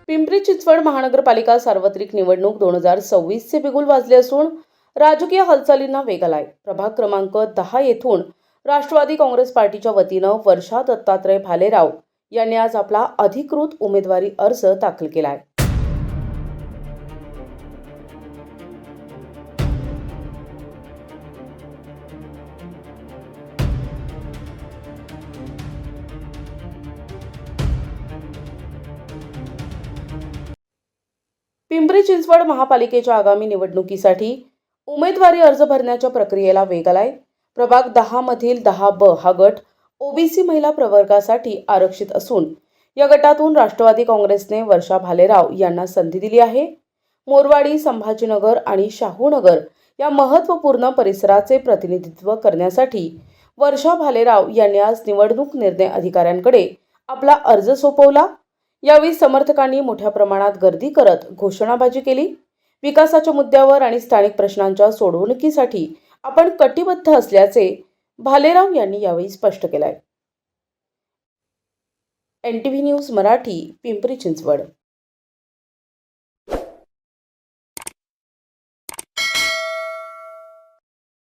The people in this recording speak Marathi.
पिंपरी चिंचवड महानगरपालिका सार्वत्रिक निवडणूक 2026 चे बिगुल वाजले असून राजकीय हालचालींना वेग आलाय। प्रभाग क्रमांक 10 येथून राष्ट्रवादी काँग्रेस पार्टीच्या वतीनं वर्षा दत्तात्रय भालेराव यांनी आज आपला अधिकृत उमेदवारी अर्ज दाखल केला आहे। पिंपरी चिंचवड महापालिकेच्या आगामी निवडणुकीसाठी उमेदवारी अर्ज भरण्याच्या प्रक्रियेला वेग आलाय। प्रभाग 10 मधील 10B हा गट ओबीसी महिला प्रवर्गासाठी आरक्षित असून या गटातून राष्ट्रवादी काँग्रेसने वर्षा भालेराव यांना संधी दिली आहे। मोरवाडी, संभाजीनगर आणि शाहूनगर या महत्त्वपूर्ण परिसराचे प्रतिनिधित्व करण्यासाठी वर्षा भालेराव यांनी आज निवडणूक निर्णय अधिकाऱ्यांकडे आपला अर्ज सोपवला। यावेळी समर्थकांनी मोठ्या प्रमाणात गर्दी करत घोषणाबाजी केली। विकासाच्या मुद्द्यावर आणि स्थानिक प्रश्नांच्या सोडवणुकीसाठी आपण कटिबद्ध असल्याचे भालेराव यांनी यावेळी स्पष्ट केले। NTV news Marathi, Pimpri Chinchwad.